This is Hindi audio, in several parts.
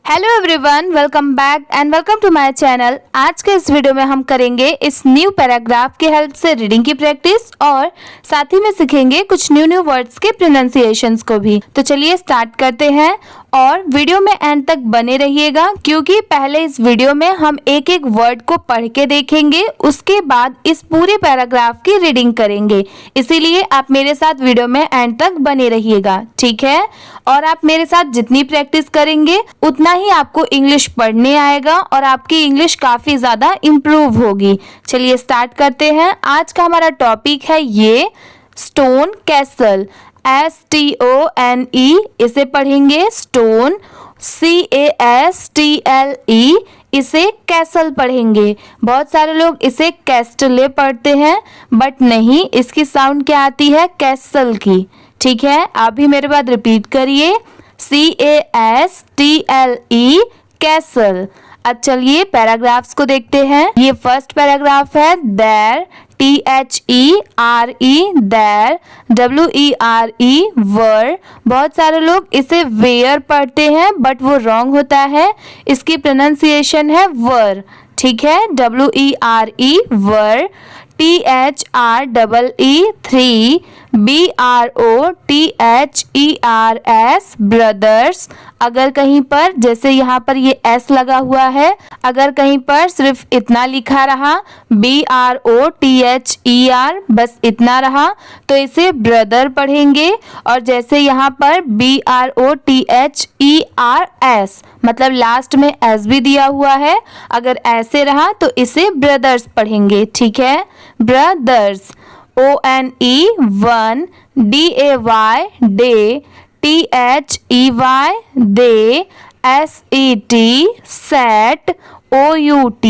Hello everyone, welcome back and welcome to my channel. आज के इस वीडियो में हम करेंगे इस न्यू पैराग्राफ की हेल्प से रीडिंग की प्रैक्टिस और साथ ही में सीखेंगे कुछ न्यू वर्ड्स के प्रोनाउंसिएशंस को भी। तो चलिए स्टार्ट करते हैं और वीडियो में एंड तक बने रहिएगा, क्योंकि पहले इस वीडियो में हम एक एक वर्ड को पढ़ के देखेंगे, उसके बाद इस पूरे पैराग्राफ की रीडिंग करेंगे। इसीलिए आप मेरे साथ वीडियो में एंड तक बने रहिएगा, ठीक है। और आप मेरे साथ जितनी प्रैक्टिस करेंगे उतना ही आपको इंग्लिश पढ़ने आएगा और आपकी इंग्लिश काफी ज्यादा इम्प्रूव होगी। चलिए स्टार्ट करते हैं। आज का हमारा टॉपिक है ये स्टोन कैसल, STONE, इसे पढ़ेंगे स्टोन, CASTLE, इसे कैसल पढ़ेंगे। बहुत सारे लोग इसे कैस्टले पढ़ते हैं, बट नहीं, इसकी साउंड क्या आती है, कैसल की। ठीक है, आप भी मेरे बाद रिपीट करिए, CASTLE, कैसल। अब चलिए पैराग्राफ्स को देखते हैं। ये फर्स्ट पैराग्राफ है, देयर, THERE, देयर, WERE, वर। बहुत सारे लोग इसे वेयर पढ़ते हैं, बट वो रॉन्ग होता है। इसकी प्रोनाउंसिएशन है वर, ठीक है, WERE, were. THREE, 3, BROTHERS, brothers. अगर कहीं पर, जैसे यहाँ पर ये S लगा हुआ है, अगर कहीं पर सिर्फ इतना लिखा रहा, BROTHER, बस इतना रहा, तो इसे ब्रदर पढ़ेंगे। और जैसे यहाँ पर BROTHERS, मतलब लास्ट में S भी दिया हुआ है, अगर ऐसे रहा तो इसे ब्रदर्स पढ़ेंगे, ठीक है, brothers. ONE, 1, DAY, day, THEY, they, SET, set, OUT,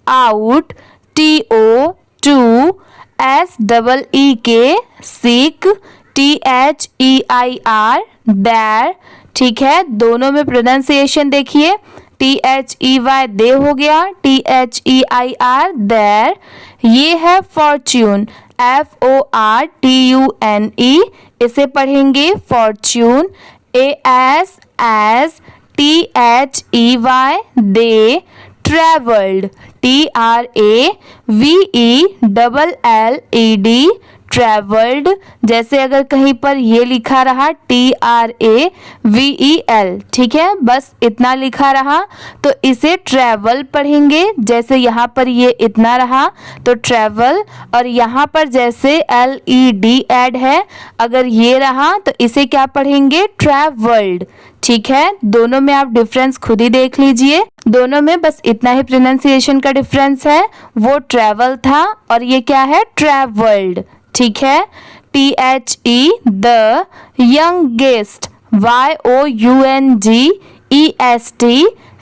out, TO, to, SEEK, seek, THEIR, their. ठीक है, दोनों में प्रोनाउंसिएशन देखिए, THEY दे हो गया, THEIR देयर। ये है फॉर्च्यून, FORTUNE, इसे पढ़ेंगे Fortune. AS, as, THEY, they, travelled, TRAVELLED, travelled. जैसे अगर कहीं पर ये लिखा रहा TRAVEL, ठीक है, बस इतना लिखा रहा तो इसे ट्रेवल पढ़ेंगे। जैसे यहाँ पर ये इतना रहा तो ट्रेवल, और यहाँ पर जैसे LED ऐड है, अगर ये रहा तो इसे क्या पढ़ेंगे, ट्रेवल्ड। ठीक है, दोनों में आप डिफरेंस खुद ही देख लीजिए, दोनों में बस इतना ही प्रोनाउंसिएशन का डिफरेंस है। वो ट्रेवल था और ये क्या है, ट्रेवल्ड। ठीक है, THE, the, youngest, YOUNGEST,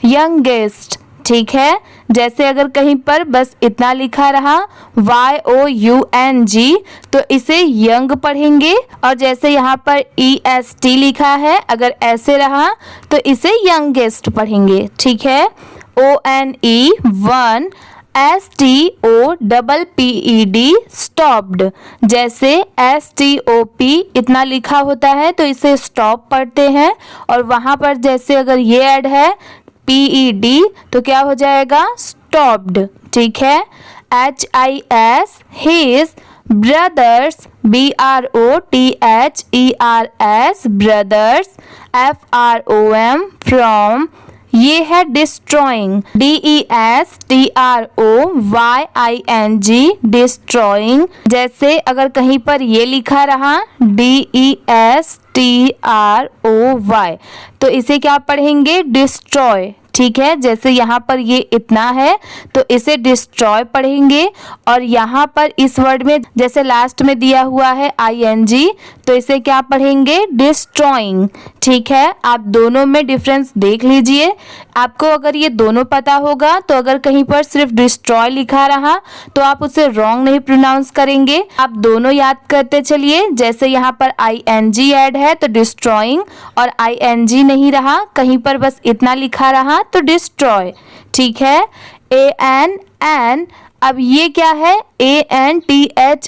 youngest. ठीक है, जैसे अगर कहीं पर बस इतना लिखा रहा YOUNG तो इसे यंग पढ़ेंगे, और जैसे यहाँ पर EST लिखा है, अगर ऐसे रहा तो इसे यंगेस्ट पढ़ेंगे। ठीक है, ONE, 1, STOPPED, स्टॉप्ड। जैसे STOP इतना लिखा होता है तो इसे स्टॉप पढ़ते हैं, और वहां पर जैसे अगर ये ऐड है PED तो क्या हो जाएगा, स्टॉप्ड। ठीक है, HIS, his, brothers, BROTHERS, brothers. FROM, from, ये है डिस्ट्रॉइंग, DESTROYING, डिस्ट्रॉइंग। जैसे अगर कहीं पर ये लिखा रहा DESTROY तो इसे क्या पढ़ेंगे, डिस्ट्रॉय। ठीक है, जैसे यहाँ पर ये इतना है तो इसे डिस्ट्रॉय पढ़ेंगे, और यहाँ पर इस वर्ड में जैसे लास्ट में दिया हुआ है ING तो इसे क्या पढ़ेंगे, डिस्ट्रॉइंग। ठीक है, आप दोनों में डिफरेंस देख लीजिए। आपको अगर ये दोनों पता होगा तो अगर कहीं पर सिर्फ डिस्ट्रॉय लिखा रहा तो आप उसे रॉन्ग नहीं प्रोनाउंस करेंगे। आप दोनों याद करते चलिए, जैसे यहाँ पर ING ऐड है तो डिस्ट्रॉइंग, और ING नहीं रहा, कहीं पर बस इतना लिखा रहा तो डिस्ट्रॉय। ठीक है, ANN, अब ये क्या है, ANTHILL,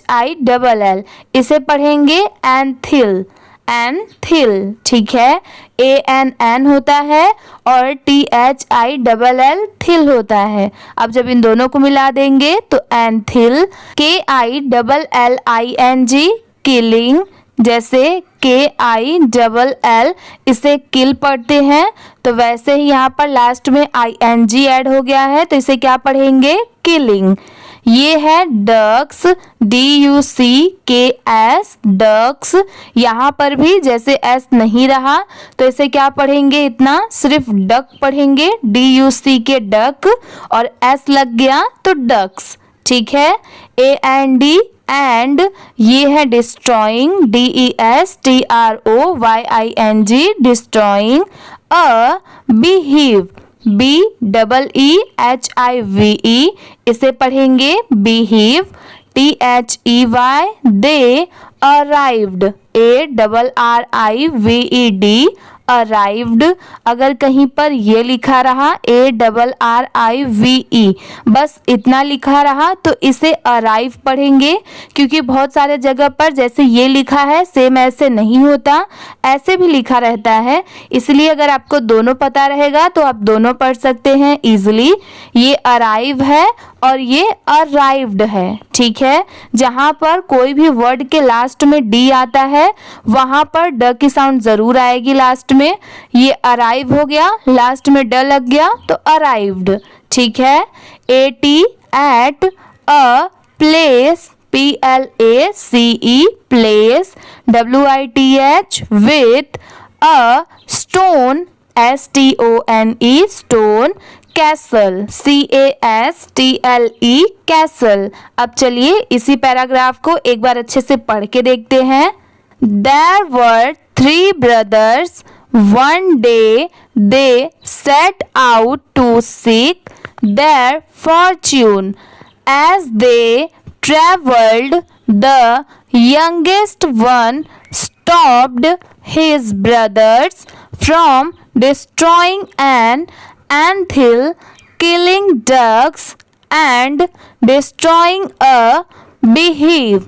इसे पढ़ेंगे एंथिल, एंथिल, ठीक है। ANN होता है और THILL थिल होता है। अब जब इन दोनों को मिला देंगे तो एंथिल, KILLING किलिंग, जैसे KILL इसे किल पढ़ते हैं तो वैसे ही यहाँ पर लास्ट में ING ऐड हो गया है तो इसे क्या पढ़ेंगे, किलिंग। ये है डक्स, DUCKS डक्स। यहाँ पर भी जैसे S नहीं रहा तो इसे क्या पढ़ेंगे, इतना सिर्फ डक पढ़ेंगे, DUCK डक, और S लग गया तो डक्स, ठीक है। AND एंड, ये है डिस्ट्रॉइंग, DESTROYING डिस्ट्रॉइंग। बिहीव, BEEHIVE इसे पढ़ेंगे बिहीव। THEY they, arrived, ARRIVED arrived. अगर कहीं पर ये लिखा रहा ARRIVE, बस इतना लिखा रहा तो इसे अराइव पढ़ेंगे, क्योंकि बहुत सारे जगह पर जैसे ये लिखा है सेम ऐसे नहीं होता, ऐसे भी लिखा रहता है। इसलिए अगर आपको दोनों पता रहेगा तो आप दोनों पढ़ सकते हैं इजीली। ये अराइव है और ये अराइव्ड है, ठीक है। जहां पर कोई भी वर्ड के लास्ट में डी आता है वहां पर ड की साउंड जरूर आएगी लास्ट में। ये अराइव हो गया, लास्ट में ड लग गया तो अराइव्ड, ठीक है। AT at, a place, PLACE place, WITH with, a stone, STONE stone, castle, CASTLE castle. अब चलिए इसी पैराग्राफ को एक बार अच्छे से पढ़ के देखते हैं। There were 3 brothers. One day they set out to seek their fortune. As they traveled, the youngest one stopped his brothers from destroying an anthill, killing ducks and destroying a beehive.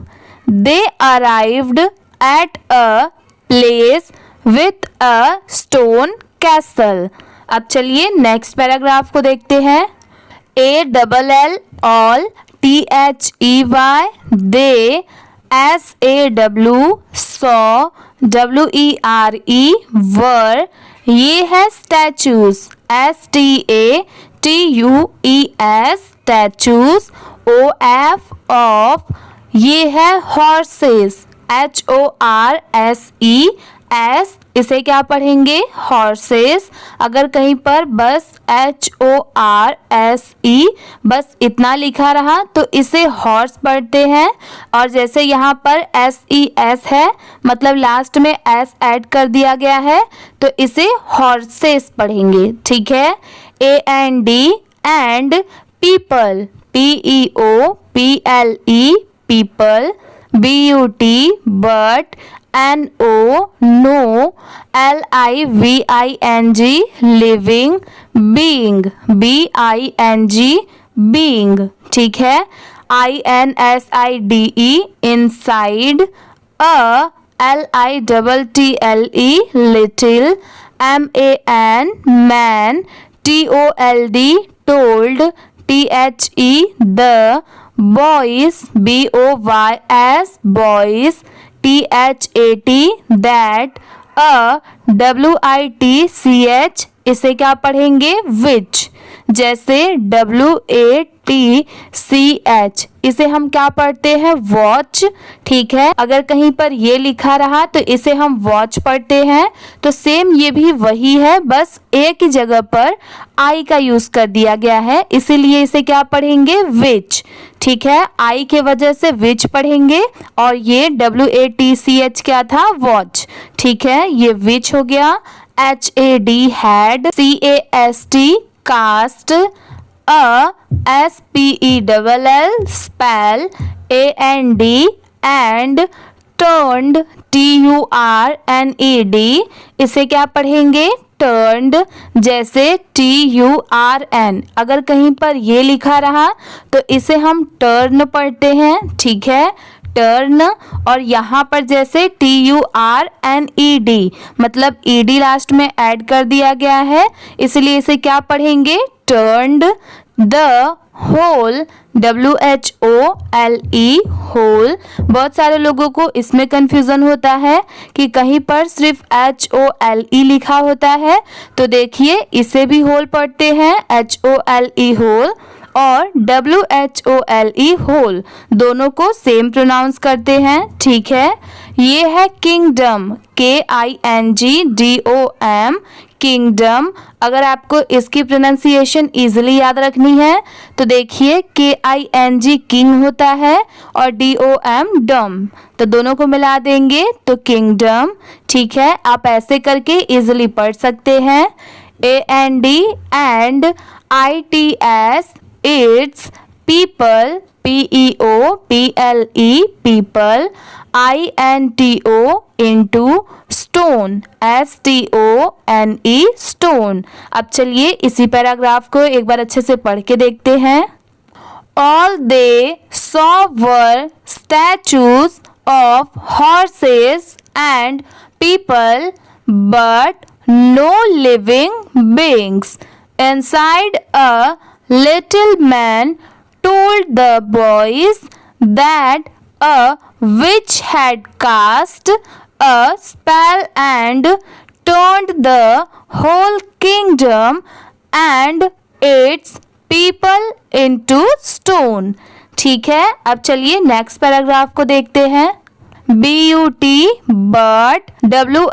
They arrived at a place with a stone castle. अब चलिए नेक्स्ट पैराग्राफ को देखते हैं। ALL all, THEY they, SAW saw, WERE were, ये है statues, STATUES statues, OF of, ये है हॉर्सेस, HORSES इसे क्या पढ़ेंगे, हॉर्सेस। अगर कहीं पर बस HORSE बस इतना लिखा रहा तो इसे हॉर्स पढ़ते हैं, और जैसे यहाँ पर SES है मतलब लास्ट में S ऐड कर दिया गया है तो इसे हॉर्सेस पढ़ेंगे, ठीक है। AND and, people, PEOPLE people, BUT but, NO no, LIVING living, being, BING being, ठीक है। INSIDE inside, LITTLE little, MAN man, TOLD told, THE the, boys, BOYS boys, THAT that, WITCH इसे क्या पढ़ेंगे, which, जैसे WATCH इसे हम क्या पढ़ते हैं, वॉच, ठीक है। अगर कहीं पर ये लिखा रहा तो इसे हम वॉच पढ़ते हैं, तो सेम ये भी वही है, बस एक ही जगह पर आई का यूज कर दिया गया है, इसीलिए इसे क्या पढ़ेंगे, विच, ठीक है। आई के वजह से विच पढ़ेंगे, और ये WATCH क्या था, वॉच, ठीक है। ये विच हो गया। HAD had, CAST cast, SPELL spell, AND and, turned, TURNED इसे क्या पढ़ेंगे, टर्न्ड, जैसे TURN। अगर कहीं पर ये लिखा रहा तो इसे हम टर्न पढ़ते हैं, ठीक है। टर्न, और यहाँ पर जैसे TURNED मतलब ED लास्ट में ऐड कर दिया गया है, इसलिए इसे क्या पढ़ेंगे, turned. The whole, WHOLE whole. बहुत सारे लोगों को इसमें कंफ्यूजन होता है कि कहीं पर सिर्फ HOLE लिखा होता है, तो देखिए इसे भी होल पढ़ते हैं, HOLE होल, और WHOLE होल, दोनों को सेम प्रोनाउंस करते हैं, ठीक है। ये है किंगडम, KINGDOM, किंगडम। अगर आपको इसकी प्रोनाउंसिएशन इजीली याद रखनी है तो देखिए KING किंग होता है और DOM डम, तो दोनों को मिला देंगे तो किंगडम, ठीक है। आप ऐसे करके इजीली पढ़ सकते हैं। AND and ITS it's, people, PEOPLE people, INTO into, stone, STONE stone. अब चलिए इसी पैराग्राफ को एक बार अच्छे से पढ़ के देखते हैं। All they saw were statues of horses and people, but no living beings. Inside, a little man told the boys that a witch had cast a spell and turned the whole kingdom and its people into stone। ठीक है, अब चलिए नेक्स्ट पैराग्राफ को देखते हैं। BUT बट, WHOEVER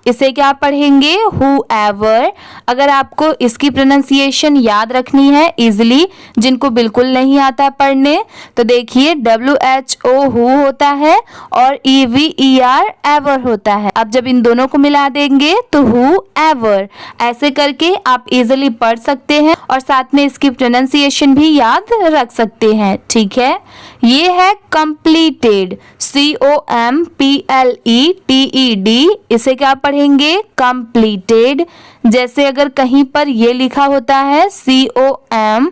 इसे क्या पढ़ेंगे, whoever। अगर आपको इसकी प्रोनाउंसिएशन याद रखनी है इजिली, जिनको बिल्कुल नहीं आता पढ़ने, तो देखिए WHO who होता है और EVER एवर होता है। अब जब इन दोनों को मिला देंगे तो whoever, ऐसे करके आप इजिली पढ़ सकते हैं और साथ में इसकी प्रोनाउंसिएशन भी याद रख सकते हैं, ठीक है। ये है कंप्लीटेड, COMPLETED, इसे क्या पढ़ेंगे, कंप्लीटेड। जैसे अगर कहीं पर ये लिखा होता है COMPLETE,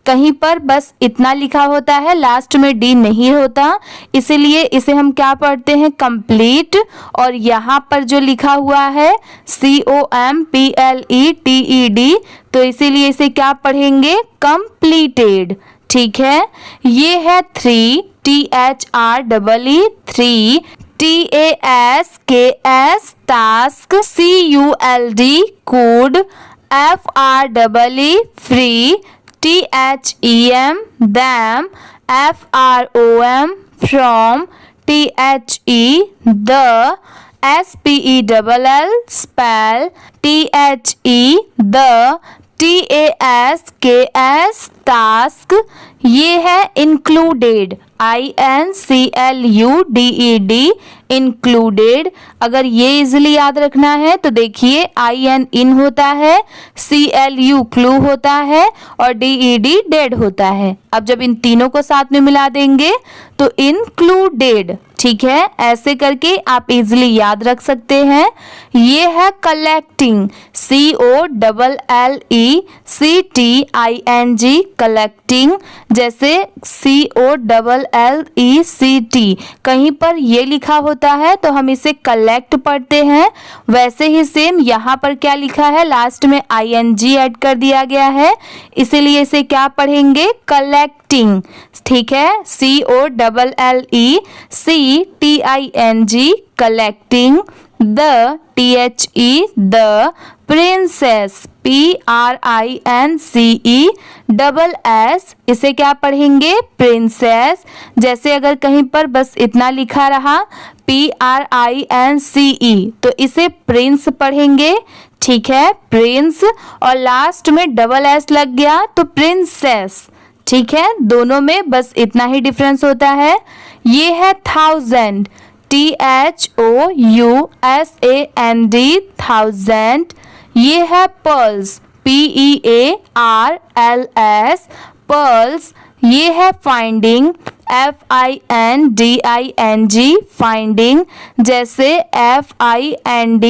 कहीं पर बस इतना लिखा होता है, लास्ट में D नहीं होता, इसलिए इसे हम क्या पढ़ते हैं, कंप्लीट। और यहाँ पर जो लिखा हुआ है COMPLETED, तो इसीलिए इसे क्या पढ़ेंगे, कंप्लीटेड, ठीक है। ये है 3, THREE 3, TASKS task, CULD could, FREE free, THEM them, FROM from, THE the, SPELL spell, THE the, TASKS task. ये है इंक्लूडेड, INCLUDED इंक्लूडेड। अगर ये इजिली याद रखना है तो देखिए IN इन होता है, CLU क्लू होता है और DED डेड होता है। अब जब इन तीनों को साथ में मिला देंगे तो इंक्लूडेड, ठीक है। ऐसे करके आप इजिली याद रख सकते हैं। ये है कलेक्टिंग, COLLECTING कलेक्टिंग। जैसे COLLECT कहीं पर ये लिखा होता है तो हम इसे कलेक्ट पढ़ते हैं, वैसे ही सेम यहाँ पर क्या लिखा है, लास्ट में ING ऐड कर दिया गया है, इसीलिए इसे क्या पढ़ेंगे, कलेक्टिंग, ठीक है। COLLECTING collecting. The the princess, PRINCESS इसे क्या पढ़ेंगे, प्रिंसेस। जैसे अगर कहीं पर बस इतना लिखा रहा PRINCE तो इसे प्रिंस पढ़ेंगे, ठीक है, प्रिंस। और लास्ट में SS लग गया तो प्रिंसेस, ठीक है। दोनों में बस इतना ही डिफरेंस होता है। ये है थाउजेंड, THOUSAND थाउजेंड। ये है पर्ल्स, PEARLS पर्ल्स। ये है फाइंडिंग, FINDING फाइंडिंग, जैसे FIND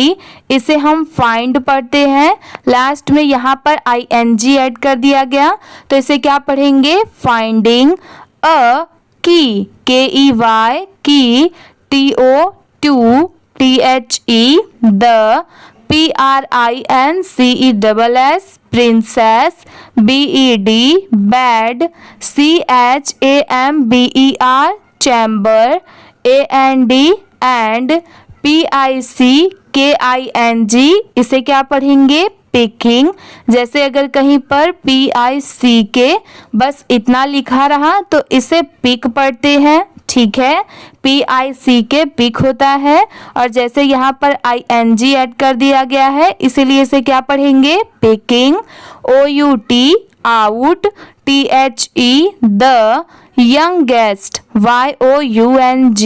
इसे हम फाइंड पढ़ते हैं, लास्ट में यहाँ पर ING ऐड कर दिया गया तो इसे क्या पढ़ेंगे, फाइंडिंग। अ की, KEY की, TO2THE the, PRINCESS princess, BED bed, CHAMBER chamber, AND and, PICKING इसे क्या पढ़ेंगे, पिकिंग। जैसे अगर कहीं पर PICK बस इतना लिखा रहा तो इसे पिक पढ़ते हैं, ठीक है, PICK पिक होता है। और जैसे यहाँ पर ING ऐड कर दिया गया है इसीलिए इसे क्या पढ़ेंगे, picking. OUT out, THE the, youngest, YOUNGEST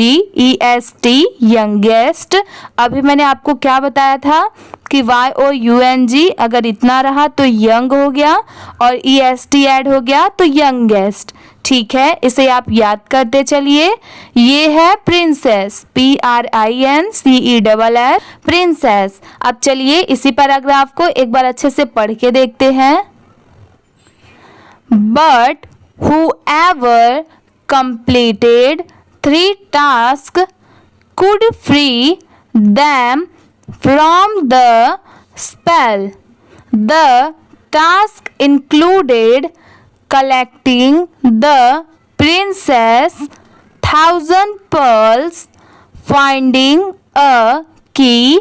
youngest. अभी मैंने आपको क्या बताया था कि YOUNG अगर इतना रहा तो यंग हो गया और EST ऐड हो गया तो यंगेस्ट, ठीक है, इसे आप याद करते चलिए। ये है प्रिंसेस, PRINCESS प्रिंसेस। अब चलिए इसी पैराग्राफ को एक बार अच्छे से पढ़ के देखते हैं। But whoever completed 3 tasks could free them from the spell. The task included collecting the princess 1,000 pearls, finding a key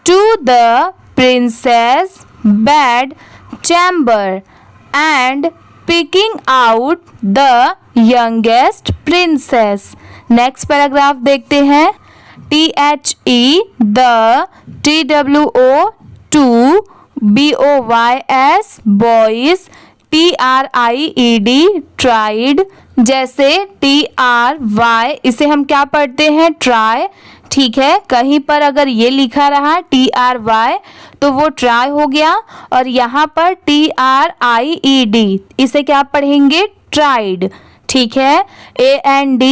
to the princess bed chamber, and picking out the youngest princess. Next paragraph देखते हैं। THE the, TWO2 BOYS boys, TRIED tried। जैसे TRY इसे हम क्या पढ़ते हैं, ट्राई, ठीक है, कहीं पर अगर ये लिखा रहा TRY तो वो ट्राई हो गया और यहाँ पर TRIED इसे क्या पढ़ेंगे, ट्राइड, ठीक है। AND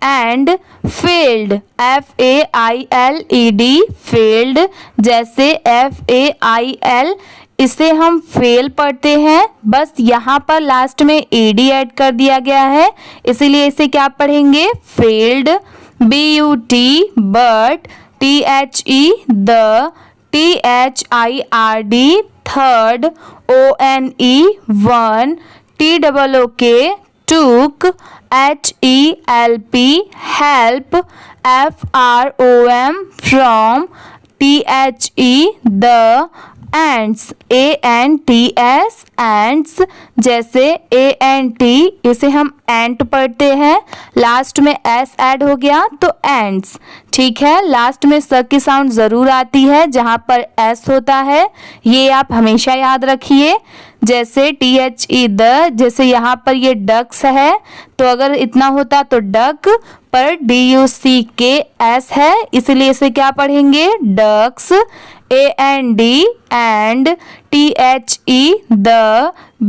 and failed, FAILED failed. जैसे FAIL इसे हम फेल पढ़ते हैं, बस यहाँ पर लास्ट में AD ऐड कर दिया गया है इसीलिए इसे क्या पढ़ेंगे, failed. BUT but, THE the, THIRD third, ONE one, TOOK took, HELP help, FROM from, THE the ants, ANTS ants। जैसे ANT इसे हम एंट पढ़ते हैं, लास्ट में S ऐड हो गया तो एंट्स, ठीक है, लास्ट में स की साउंड जरूर आती है जहां पर S होता है, ये आप हमेशा याद रखिए। जैसे THE द, जैसे यहाँ पर ये डक्स है तो अगर इतना होता तो डक, पर DUCKS है इसलिए इसे क्या पढ़ेंगे, ducks. AND and, THE the,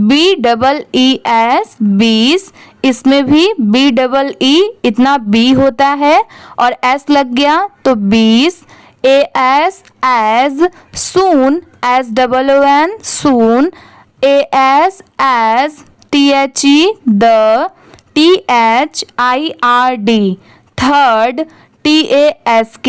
BEES bees, इसमें भी BEE इतना B होता है और S लग गया तो bees. AS as, soon, SOON soon. AS as, THE the, THIRD third. TASK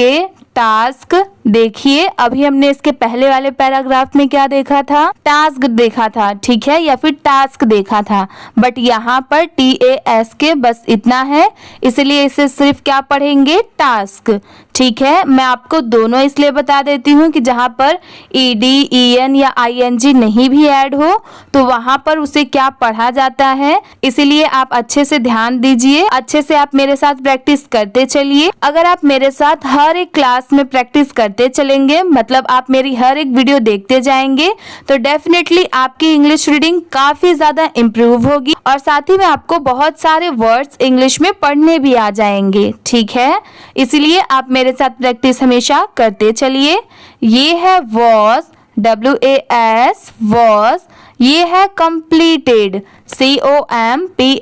task. देखिए अभी हमने इसके पहले वाले पैराग्राफ में क्या देखा था, टास्क देखा था, ठीक है, या फिर टास्क देखा था, बट यहाँ पर TASK बस इतना है इसलिए इसे सिर्फ क्या पढ़ेंगे, टास्क, ठीक है। मैं आपको दोनों इसलिए बता देती हूँ कि जहाँ पर ED EN या ING नहीं भी ऐड हो तो वहाँ पर उसे क्या पढ़ा जाता है, इसीलिए आप अच्छे से ध्यान दीजिए, अच्छे से आप मेरे साथ प्रैक्टिस करते चलिए। अगर आप मेरे साथ हर एक क्लास में प्रैक्टिस करते चलेंगे, मतलब आप मेरी हर एक वीडियो देखते जाएंगे, तो डेफिनेटली आपकी इंग्लिश रीडिंग काफी ज्यादा इम्प्रूव होगी और साथ ही में आपको बहुत सारे वर्ड्स इंग्लिश में पढ़ने भी आ जाएंगे, ठीक है। इसीलिए आप मेरे साथ प्रैक्टिस हमेशा करते चलिए। ये है वॉज, WAS वॉज। ये है कंप्लीटेड,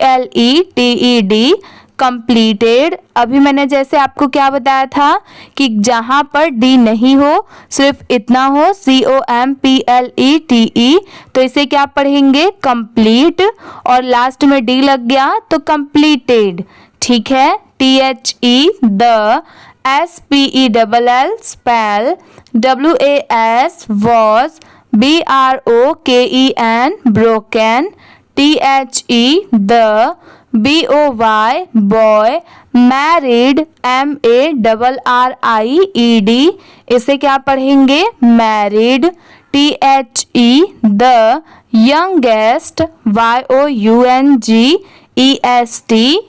COMPLETED completed। अभी मैंने जैसे आपको क्या बताया था कि जहां पर डी नहीं हो, सिर्फ इतना हो, COMPLETE, तो इसे क्या पढ़ेंगे, कंप्लीट, और लास्ट में डी लग गया तो completed। ठीक है, THE the, SPELL spell, WAS was, BROKEN broken, THE the, BOY boy, married, MARRIED, इसे क्या पढ़ेंगे, married। THE the youngest, YOUNGEST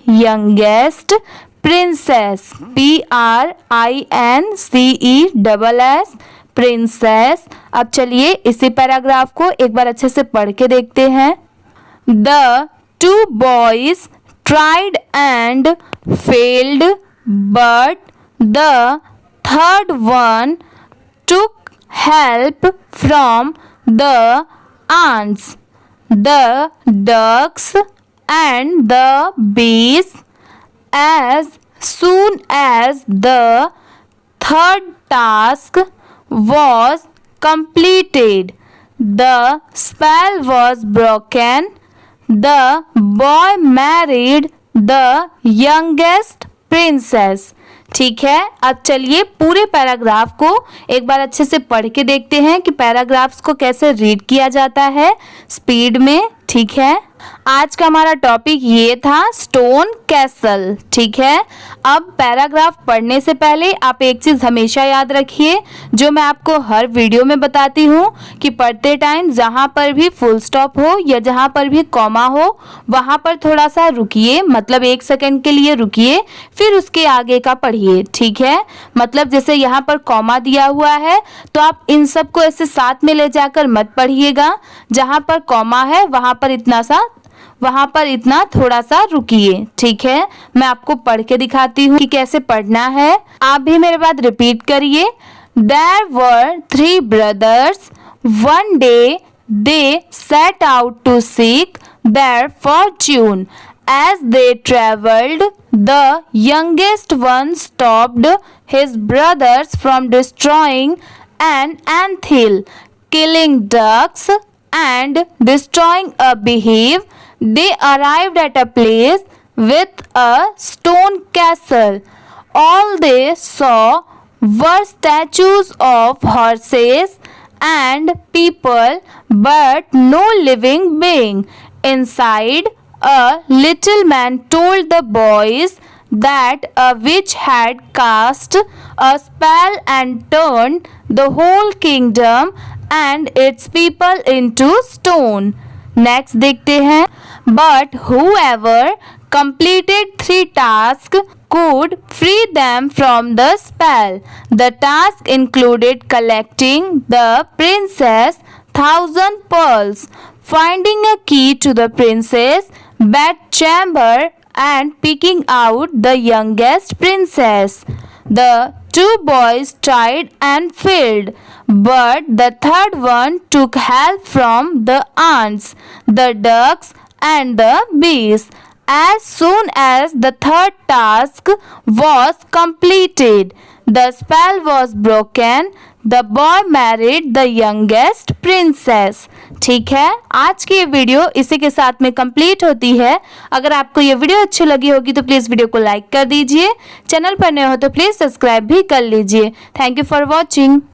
youngest, princess, PRINCESS princess। अब चलिए इसी पैराग्राफ को एक बार अच्छे से पढ़ के देखते हैं। The two boys tried and failed, but the third one took help from the ants, the ducks and the bees. As soon as the third task was completed, the spell was broken. The boy married the youngest princess। ठीक है, अब चलिए पूरे पैराग्राफ को एक बार अच्छे से पढ़ के देखते हैं कि पैराग्राफ्स को कैसे रीड किया जाता है स्पीड में। ठीक है, आज का हमारा टॉपिक ये था स्टोन कैसल। ठीक है, अब पैराग्राफ पढ़ने से पहले आप एक चीज हमेशा याद रखिए, जो मैं आपको हर वीडियो में बताती हूँ कि पढ़ते टाइम जहाँ पर भी फुल स्टॉप हो या जहाँ पर भी कॉमा हो वहाँ पर थोड़ा सा रुकिए, मतलब 1 सेकंड के लिए रुकिए, फिर उसके आगे का पढ़िए। ठीक है, मतलब जैसे यहाँ पर कॉमा दिया हुआ है तो आप इन सब को ऐसे साथ में ले जाकर मत पढ़िएगा, जहाँ पर कॉमा है वहाँ पर इतना थोड़ा सा रुकिए। ठीक है, मैं आपको पढ़ के दिखाती हूँ कि कैसे पढ़ना है, आप भी मेरे बाद रिपीट करिए। There were 3 brothers. One day they set out to seek their fortune. As they traveled, the youngest one stopped his brothers from destroying an anthill, killing ducks and destroying a beehive. They arrived at a place with a stone castle. All they saw were statues of horses and people, but no living being. Inside, a little man told the boys that a witch had cast a spell and turned the whole kingdom and its people into stone. Next देखते हैं, but whoever completed 3 tasks could free them from the spell. The task included collecting the princess 1,000 pearls, finding a key to the princess bedchamber, and picking out the youngest princess. The 2 boys tried and failed, but the third one took help from the ants, the ducks, and the bees. As soon as the third task was completed, the spell was broken. The boy married the youngest princess. ठीक है, आज की ये वीडियो इसी के साथ में कंप्लीट होती है। अगर आपको ये वीडियो अच्छी लगी होगी तो प्लीज़ वीडियो को लाइक कर दीजिए, चैनल पर नए हो तो प्लीज़ सब्सक्राइब भी कर लीजिए। Thank you for watching.